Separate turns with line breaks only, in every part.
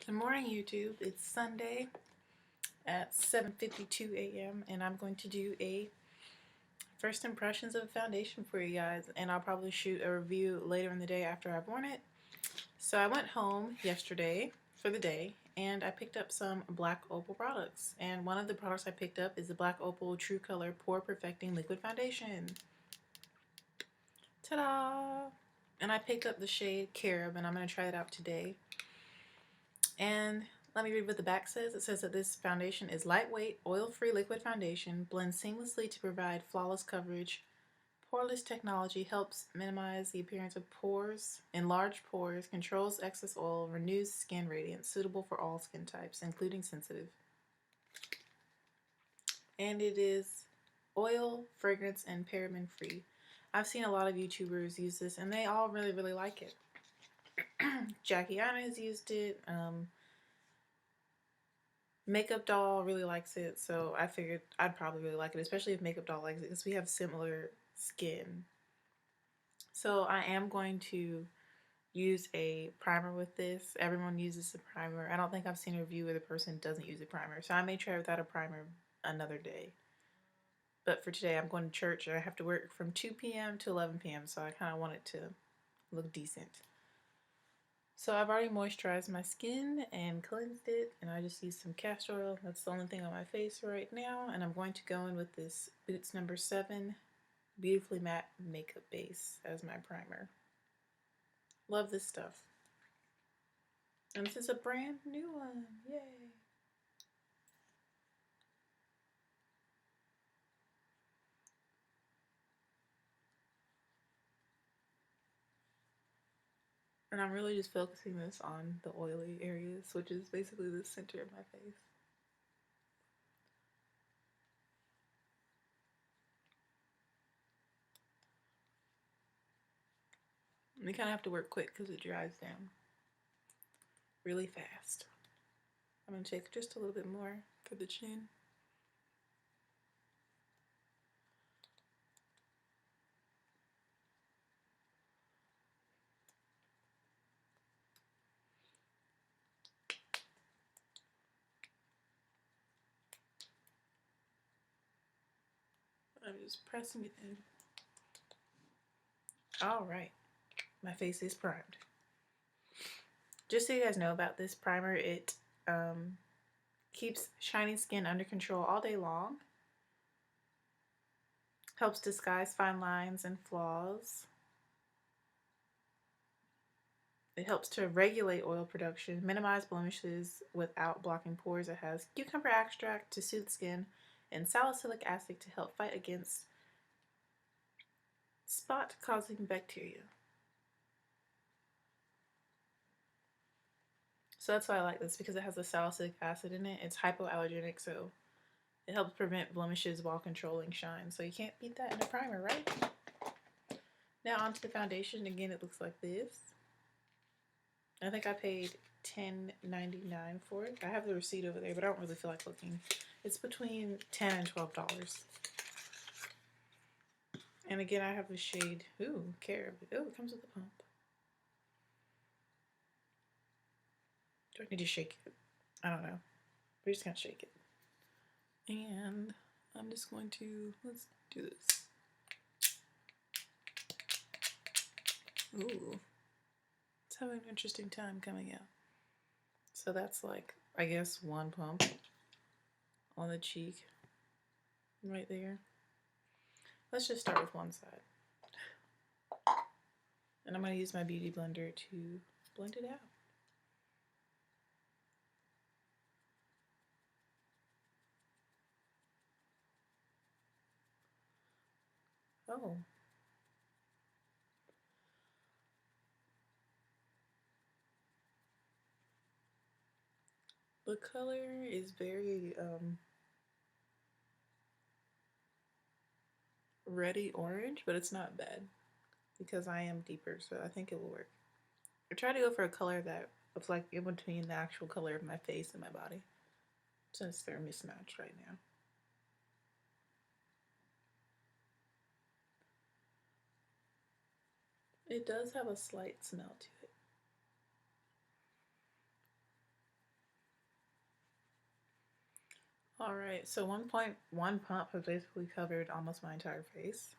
Good morning, YouTube. It's Sunday at 7:52 a.m. and I'm going to do a first impressions of foundation for you guys, and I'll probably shoot a review later in the day after I've worn it. So I went home yesterday for the day and I picked up some Black Opal products, and one of the products I picked up is the Black Opal True Color Pore Perfecting Liquid Foundation. Ta-da! And I picked up the shade Carob, and I'm going to try it out today. And let me read what the back says. It says that this foundation is lightweight, oil-free liquid foundation, blends seamlessly to provide flawless coverage. Poreless technology helps minimize the appearance of pores, enlarged pores, controls excess oil, renews skin radiance, suitable for all skin types, including sensitive. And it is oil, fragrance, and paraben free. I've seen a lot of YouTubers use this, and they all really like it. Jackie Anna has used it. Makeup Doll really likes it, so I figured I'd probably really like it, especially if Makeup Doll likes it, because we have similar skin. So I am going to use a primer with this. Everyone uses a primer. I don't think I've seen a review where the person doesn't use a primer, so I may try without a primer another day. But for today, I'm going to church, and I have to work from 2 p.m. to 11 p.m., so I kind of want it to look decent. So I've already moisturized my skin and cleansed it, and I just used some castor oil. That's the only thing on my face right now, and I'm going to go in with this Boots No. 7 Beautifully Matte Makeup Base as my primer. Love this stuff. And this is a brand new one. Yay! And I'm really just focusing this on the oily areas, which is basically the center of my face. And you kind of have to work quick because it dries down really fast. I'm going to take just a little bit more for the chin. I'm just pressing it in. Alright, my face is primed. Just so you guys know about this primer, it keeps shiny skin under control all day long. Helps disguise fine lines and flaws. It helps to regulate oil production, minimize blemishes without blocking pores. It has cucumber extract to soothe skin and salicylic acid to help fight against spot-causing bacteria. So that's why I like this, because it has the salicylic acid in it. It's hypoallergenic, so it helps prevent blemishes while controlling shine. So you can't beat that in a primer, right? Now onto the foundation. Again, it looks like this. I think I paid $10.99 for it. I have the receipt over there, but I don't really feel like looking. It's between $10 and $12. And again, I have the shade, Carob. Oh, it comes with a pump. Do I need to shake it? I don't know. We're just gonna shake it. And I'm just going to, let's do this. Ooh. It's having an interesting time coming out. So that's like, I guess, one pump on the cheek right there. Let's just start with one side. And I'm going to use my beauty blender to blend it out. Oh. The color is very reddy orange, but it's not bad because I am deeper, so I think it will work. I try to go for a color that looks like in between the actual color of my face and my body, since they're mismatched right now. It does have a slight smell to it. Alright, so 1.1 pump has basically covered almost my entire face,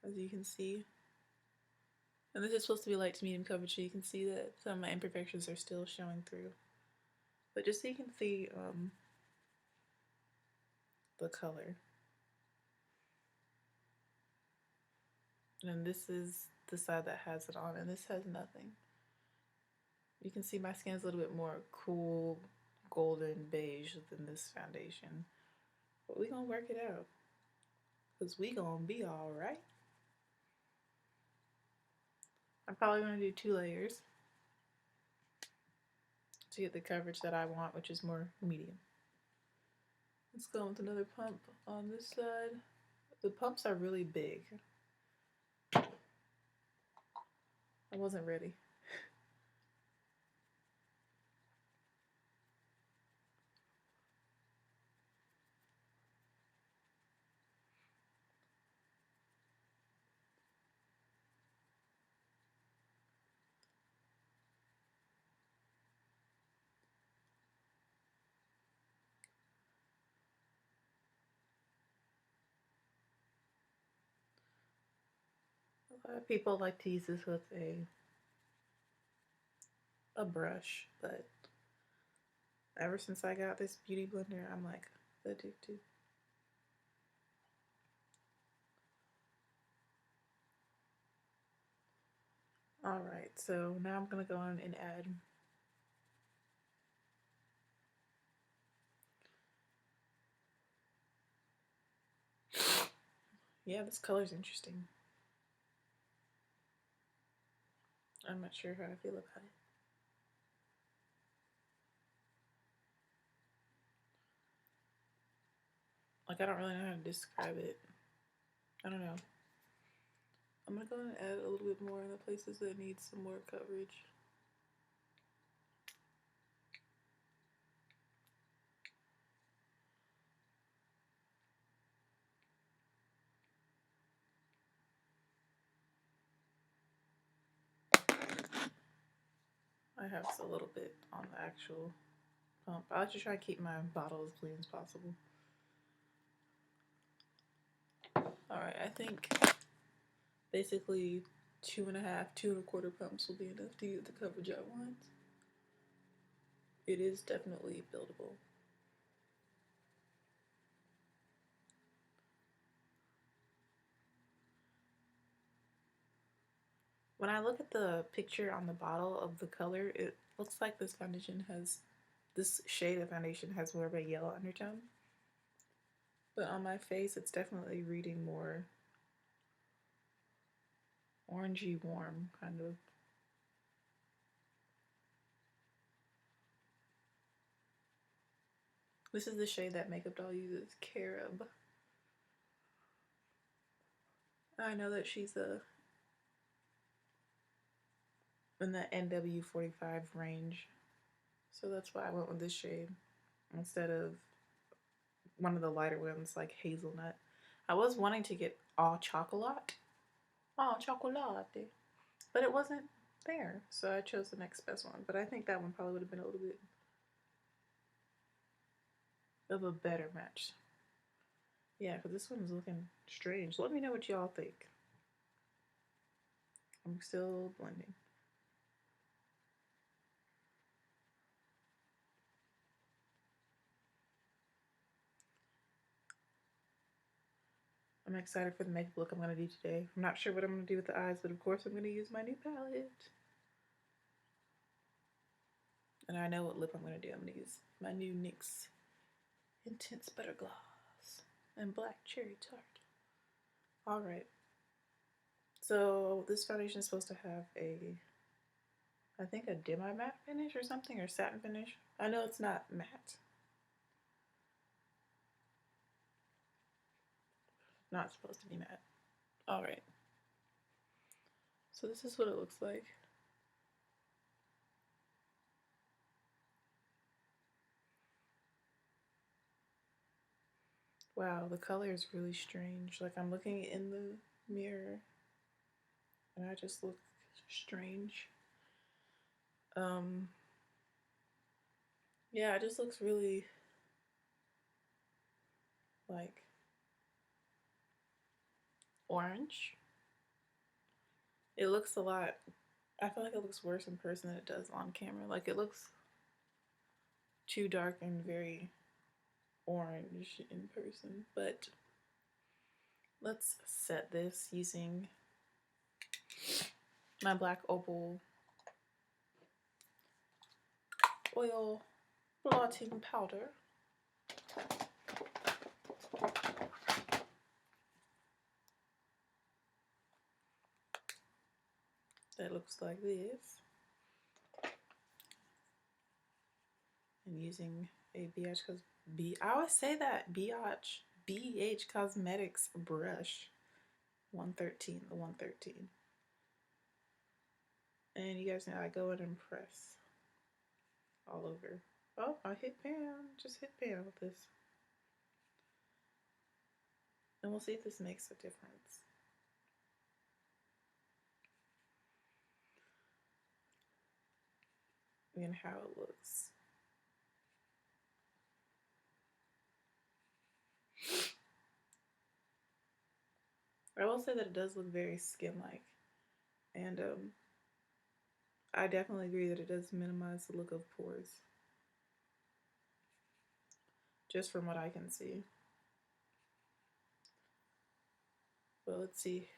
as you can see. And this is supposed to be light to medium coverage, so you can see that some of my imperfections are still showing through. But just so you can see the color. And this is the side that has it on, and this has nothing. You can see my skin is a little bit more cool, golden beige than this foundation. But we gonna work it out, because we gonna be alright. I'm probably gonna do 2 layers to get the coverage that I want, which is more medium. Let's go with another pump on this side. The pumps are really big. I wasn't ready. A lot of people like to use this with a brush, but ever since I got this beauty blender, I'm like addicted. Alright, so now I'm gonna go on and add yeah, this color's interesting. I'm not sure how I feel about it. Like, I don't really know how to describe it. I don't know. I'm gonna go and add a little bit more in the places that need some more coverage. I have a little bit on the actual pump. I like to try to keep my bottle as clean as possible. Alright, I think basically 2.5, 2.25 pumps will be enough to get the coverage I want. It is definitely buildable. When I look at the picture on the bottle of the color, it looks like this shade of foundation has more of a yellow undertone. But on my face, it's definitely reading more orangey warm, kind of. This is the shade that Makeup Doll uses, Carob. I know that she's in the NW45 range, so that's why I went with this shade instead of one of the lighter ones like Hazelnut. I was wanting to get all chocolate, but it wasn't there, so I chose the next best one. But I think that one probably would have been a little bit of a better match. Yeah, because this one is looking strange. Let me know what y'all think. I'm still blending. I'm excited for the makeup look I'm going to do today. I'm not sure what I'm going to do with the eyes, but of course I'm going to use my new palette. And I know what lip I'm going to do. I'm going to use my new NYX Intense Butter Gloss and Black Cherry Tart. Alright. So this foundation is supposed to have I think a demi-matte finish or something, or satin finish. I know it's not matte. Not supposed to be matte. Alright. So this is what it looks like. Wow, the color is really strange. Like, I'm looking in the mirror and I just look strange. Yeah, it just looks really like orange. It looks a lot, I feel like it looks worse in person than it does on camera. Like it looks too dark and very orange in person, but let's set this using my black Opal oil blotting powder. That looks like this. And using a I always say that BH Cosmetics brush, 113, the 113. And you guys know I go in and press all over. Oh, I hit pan, just hit pan with this. And we'll see if this makes a difference. And how it looks. I will say that it does look very skin-like. And I definitely agree that it does minimize the look of pores. Just from what I can see. Well, let's see.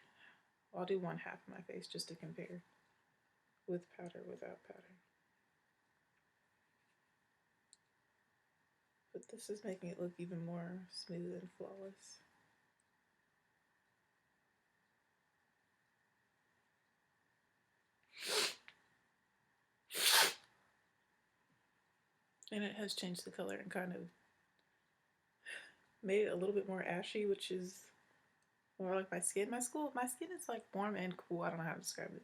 I'll do one half of my face just to compare. With powder, without powder. But this is making it look even more smooth and flawless. And it has changed the color and kind of made it a little bit more ashy, which is more like my skin. My skin is like warm and cool. I don't know how to describe it.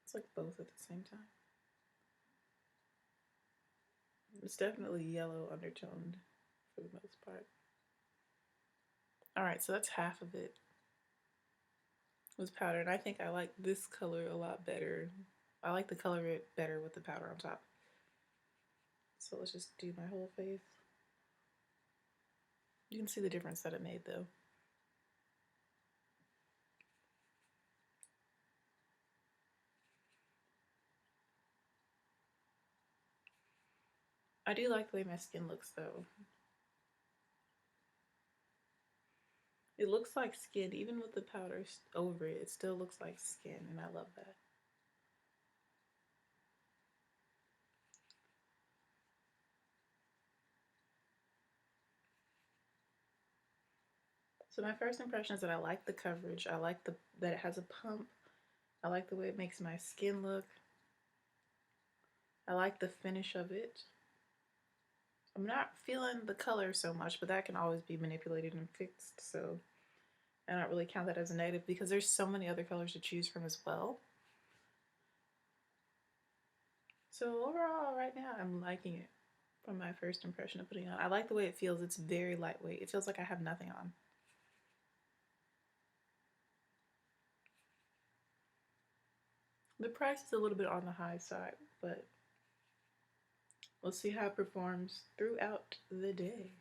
It's like both at the same time. It's definitely yellow undertoned for the most part. Alright, so that's half of it with powder. And I think I like this color a lot better. I like the color of it better with the powder on top. So let's just do my whole face. You can see the difference that it made though. I do like the way my skin looks though. It looks like skin, even with the powder over it, it still looks like skin, and I love that. So my first impression is that I like the coverage. I like that it has a pump. I like the way it makes my skin look. I like the finish of it. I'm not feeling the color so much, but that can always be manipulated and fixed, so I don't really count that as a negative because there's so many other colors to choose from as well. So overall, right now, I'm liking it from my first impression of putting it on. I like the way it feels. It's very lightweight. It feels like I have nothing on. The price is a little bit on the high side, but we'll see how it performs throughout the day.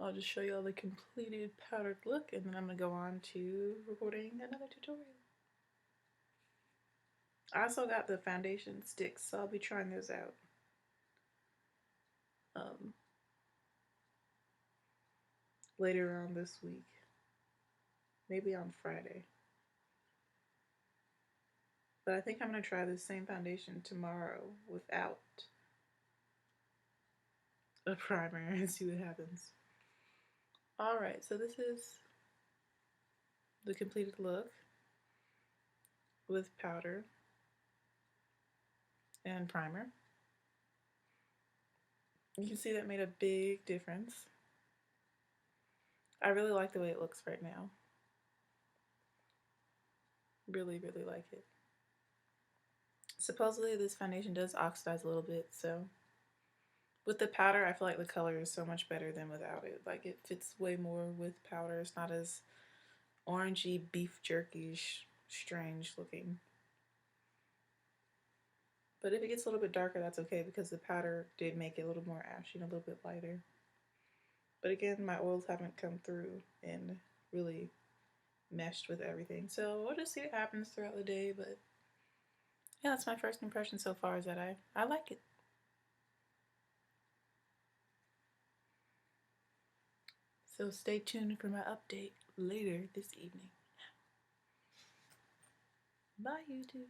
I'll just show you all the completed powdered look, and then I'm going to go on to recording another tutorial. I also got the foundation sticks, so I'll be trying those out. Later on this week. Maybe on Friday. But I think I'm going to try the same foundation tomorrow without a primer and see what happens. Alright, so this is the completed look with powder and primer. You can see that made a big difference. I really like the way it looks right now. Really, really like it. Supposedly this foundation does oxidize a little bit, so with the powder I feel like the color is so much better than without it. Like it fits way more with powder. It's not as orangey beef jerky, strange looking. But if it gets a little bit darker, that's okay because the powder did make it a little more ashy and a little bit lighter. But again, my oils haven't come through and really meshed with everything. So we'll just see what happens throughout the day. But yeah, that's my first impression so far, is that I like it. So stay tuned for my update later this evening. Bye, YouTube.